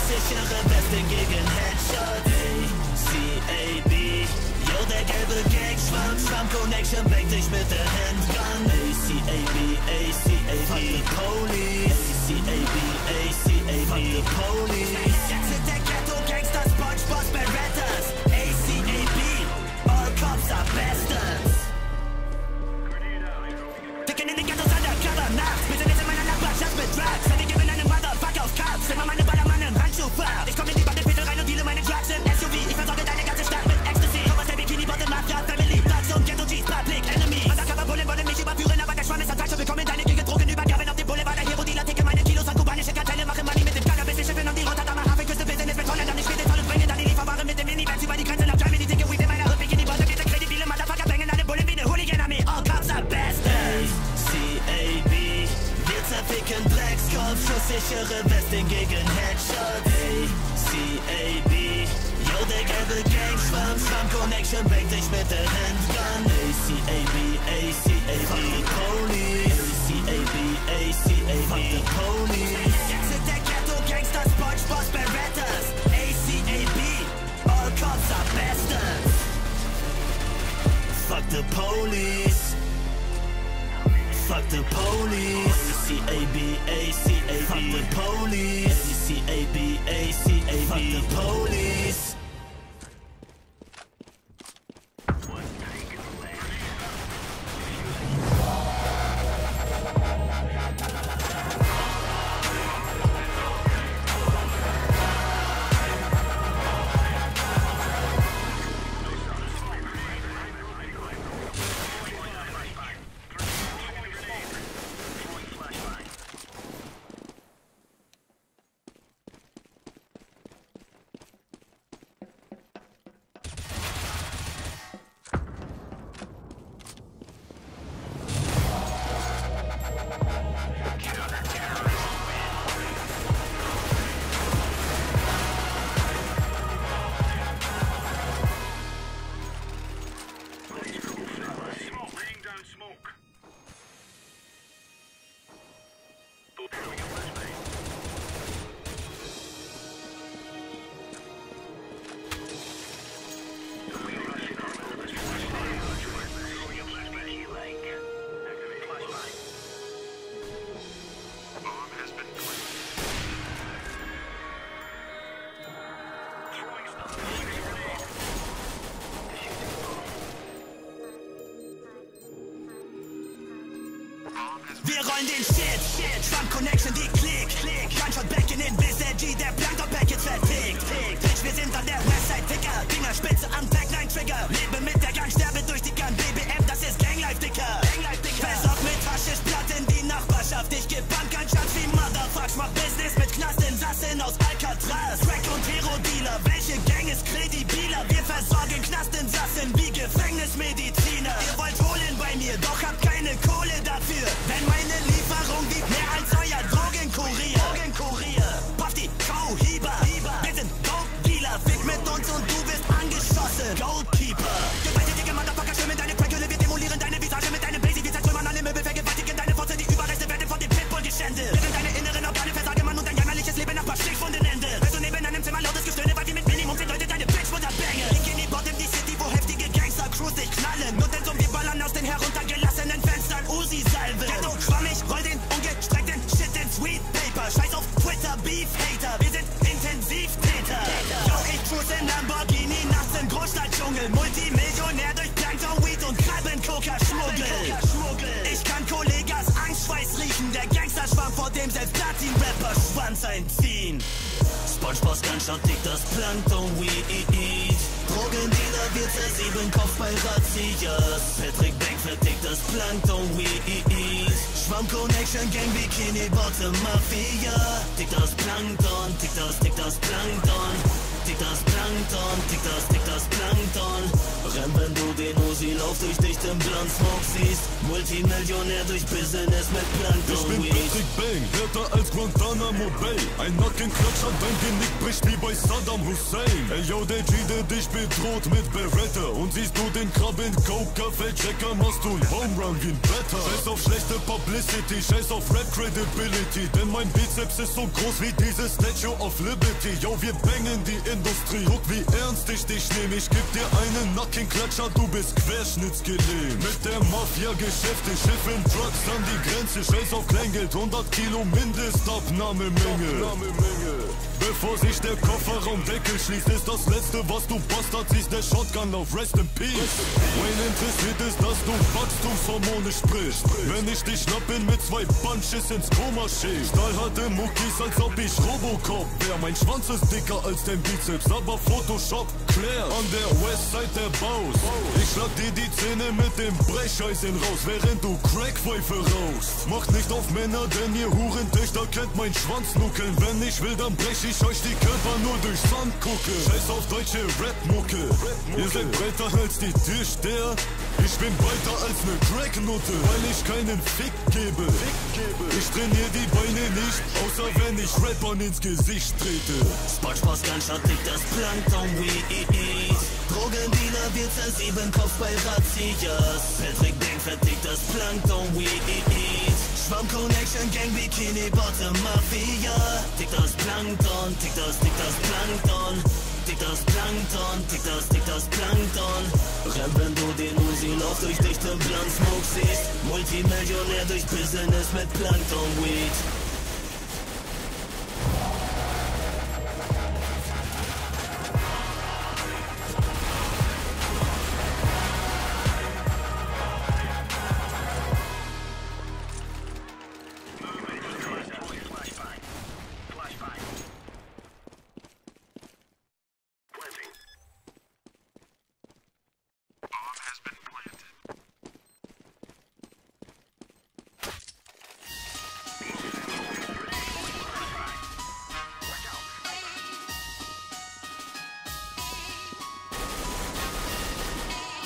schusssichere Weste gegen Headshot. ACAB, yo, der gelbe Gang-Schwamm, Schwamm-Connection, bank dich mit der Handgun. ACAB, ACAB, fuck the police. ACAB, ACAB, fuck the police. Jetzt sind der Ghetto-Gangster, SpongeBob, Berettas. ACAB, all cops are bastards. Dicken in den Ghettos undercover nachts. Wir sind jetzt in meiner Nachbarschaft mit Drugs. Wir geben einem Motherfucker auf Cups. Immer meine Ballermann im Handschuhfach. Ich komm in die Bandeviertel rein und deale meine Drugs im SUV. Ich versorge deine ganze Stadt mit Ecstasy. Komm aus der Bikini-Bottom, Mafia, Family, Thugs und Ghetto-G's, Public Enemy. Undercover-Bullen wollen mich überführen, aber der Schwamm ist falsch. Willkommen in deine Gegend, Drogenübergaben auf dem Boulevard. Der Hero-Dealer ticke meine Kilos an kubanische Kartelle. Mache Money mit dem Cannabis, wir schiffen um die Rotterdammer Hafenküste. Business mit Holländern, ich spiele toll und bringe dann die Lieferware mit dem Minivans über die Grenze nach Germany. Dicke Weed in meiner Hood, Bikini-Bottom, diese kredibile Motherfucker bängen alle Bullen wie eine Hooligan-Armee. All cops are bastards. ACAB, wir zerficken Blacks, Kopf, schusssichere Westen gegen Headshot. ACAB, yo, der gelbe Gang-Schwamm, Schwamm-Connection, bank dich mit der Handgun. ACAB, ACAB, fuck the police. ACAB, ACAB, fuck the police. Jetzt sind der Ghetto-Gangster, SpongeBob, Berettas. ACAB, all cops are bastards. Fuck the police. Fuck the police. ACAB, ACAB, fuck the police. ACAB, ACAB, fuck the police. Wir rollen den Shit, Schwamm-Connection, die Klick. Gunshot back in den Biz, der G, der Plankton-Pack jetzt vertickt. Bitch, wir sind an der Westside, Dicker. Fingerspitze am Tag, 9 Trigger. Lebe mit der Gang, sterbe durch die Gun. BBM, das ist Ganglife, Dicker. Versorgt mit Haschischplatten die Nachbarschaft. Ich geb Bankgunshots wie Motherfucks. Mach Business mit Knastinsassen aus Alcatraz. Crack und Hero-Dealer, welche Gang ist kredibiler? Wir versorgen Knastinsassen wie Gefängnismediziner. Ihr wollt holen bei mir, doch habt keine Kohle dafür. Wenn meine Lieferung wiegt mehr als euer Drogenkurier. Puff die Kauhieber. Wir sind Dope-Dealer. Fick mit uns und du bist angeschossen. Goldkeeper. Gewaltige Motherfucker schwimmen deine Crackhülle. Wir demolieren deine Visage mit deinem Basie. Wir zertrümmern alle Möbel, vergewaltigen deine Fotze. Die Überreste werden von dem Pitbull geschändet. Während deine inneren Organe versagen, Mann, und dein jämmerliches Leben nach paar Stichwunden endet. Hörst du neben deinem Zimmer lautes Gestöhne, weil wir mit Minimum 10 Leute deine Bitch-Mutter bangen. Bikini-Bottom, die City, wo heftige Gangster-Crews dich knallen. Nur denn so wir ballern aus den heruntergelassenen Fenstern Uzi-Salve. Ghetto schwammig, roll den ungestreckten Shit in Sweet Paper. Scheiß auf Twitter, Beef-Hater, wir sind Intensivtäter. Yo, ich cruise in Lamborghini, nachts im Großstadtdschungel. Multimillionär durch Plankton, Weed und Krabbenkoker-Schmuggel. Ich kann Kollegas Angstschweiß riechen. Der Gangsterschwamm, vor dem selbst Platin-Rapper Schwanz einziehen. SpongeBob's Gunshot tickt das Plankton-Weed. Drogendealer wird zersieben, Kopf bei Razzias. Patrick Beck vertickt das Plankton-Weed. Schwamm-Connection, Gang, Bikini-Bottom, Mafia. Tickt das Plankton, tickt das Plankton. Tickt das Plankton, tickt das Plankton. Renn, wenn du den Uzi-Lauf durch dichtem Blunt Smoke siehst. Multimillionär durch Business mit Plankton-Weed. Ich bin Patrick Bang, härter als Guantanamo Bay. Ray. Ein Nackenklatscher, dein Genick bricht wie bei Saddam Hussein. Ey yo, der G, der dich bedroht mit Beretta. Und siehst du den Krabben, Coker, Feldchecker, machst du ein Home Run wie ein Better. Scheiß auf schlechte Publicity, scheiß auf Rap Credibility. Denn mein Bizeps ist so groß wie dieses Statue of Liberty. Yo, wir bangen die Industrie. Guck, wie ernst ich dich nehm. Ich geb dir einen Nackenklatscher, du bist querschnittsgelähmt. Mit der Mafia-Geschäfte, schiffen Drugs an die Grenze. Scheiß auf Kleingeld, 100 Kilo Mindestabnahmemenge. Bevor sich der Kofferraumdeckel schließt, ist das letzte, was du Bastard siehst, der Shotgun auf Rest in Peace. Wayne interessiert ist, dass du Wachstumshormone sprichst. Wenn ich dich schnappen mit 2 Bunches ins Koma schick. Stahlharte Muckis, als ob ich Robocop wär. Mein Schwanz ist dicker als dein Bizeps, aber Photoshop Claire. An der Westside der Baus. Ich schlag dir die Zähne mit dem Brecheisen raus, während du Crackpfeife rauchst. Macht nicht auf Männer, denn ihr Hurentöchter kennt mein Schwanz nuckeln. Wenn ich will, dann brech ich euch die Körper nur durch Sand gucke. Scheiß auf deutsche Rap-Mucke. Ihr seid breiter als die Türsteher. Ich bin breiter als ne Cracknutte, weil ich keinen Fick gebe. Ich trainier die Beine nicht, außer wenn ich Rappern ins Gesicht trete. Spongebob Gunshot tickt das Plankton Weed. Drogendealer wird zersieben, Kopf bei Razzias. Patrick Bang vertickt das Plankton Weed. Schwamm Connection, Gang, Bikini, Bottom, Mafia. Tickt das Plankton, tickt das Plankton. Tickt das Plankton, tickt das Plankton. Renn, wenn du den Uzi-Lauf durch dichten Blunt Smoke siehst. Multimillionär durch Business mit Plankton Weed.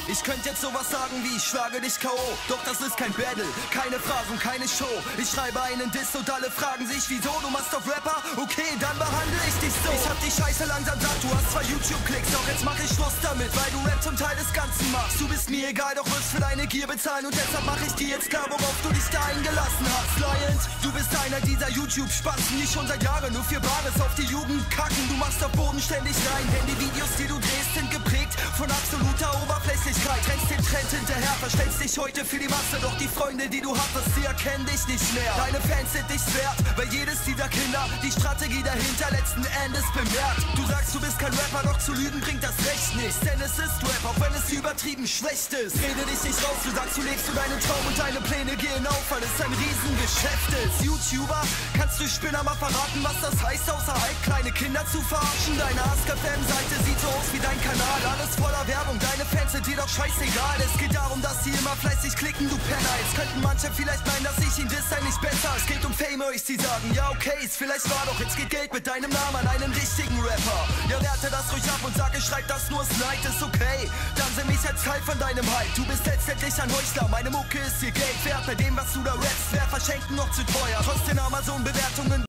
Ich könnte jetzt sowas sagen wie, ich schlage dich K.O. Doch das ist kein Battle, keine Phrasen, keine Show. Ich schreibe einen Diss und alle fragen sich, wieso? Du machst doch Rapper? Okay, dann behandle ich dich so. Ich hab die Scheiße langsam satt, du hast 2 YouTube-Klicks. Doch jetzt mach ich Schluss damit, weil du Rap zum Teil des Ganzen machst. Du bist mir egal, doch wirst für deine Gier bezahlen. Und deshalb mach ich dir jetzt klar, worauf du dich da eingelassen hast. Lion, du bist einer dieser YouTube-Spatzen, die schon seit Jahren nur für Bares auf die Jugend kacken. Du machst auf Boden ständig rein, denn die Videos, die du drehst, sind geprägt von absoluter Oberflächlichkeit. Rennst den Trend hinterher, verstellst dich heute für die Masse. Doch die Freunde, die du hattest, sie erkennen dich nicht mehr. Deine Fans sind nichts wert, weil jedes dieser Kinder die Strategie dahinter letzten Endes bemerkt. Du sagst, du bist kein Rapper, doch zu lügen bringt das Recht nichts. Denn es ist Rap, auch wenn es übertrieben schlecht ist. Rede dich nicht raus, du sagst, du lebst für deinen Traum und deine Pläne gehen auf, weil es ein Riesengeschäft ist. YouTuber, kannst du Spinner mal verraten, was das heißt, außer halt kleine Kinder zu verarschen? Deine AskFM-Seite sieht so aus wie dein Kanal, alles voller Werbung, deine Fans sind dir doch scheißegal. Es geht darum, dass sie immer fleißig klicken, du Penner. Jetzt könnten manche vielleicht meinen, dass ich ihn diss, sei nicht besser. Es geht um Fame, höre ich sie sagen, ja okay, es vielleicht war doch, jetzt geht Geld mit deinem Namen an einen richtigen Rapper. Ja, werte das ruhig ab und sag, ich schreib das nur Neid, ist okay. Dann sind mich jetzt Teil von deinem Hype. Du bist letztendlich ein Heuchler, meine Mucke ist dir Geld wert. Bei dem, was du da rappst, wer verschenken noch zu teuer. Trotzdem Amazon-Bewertungen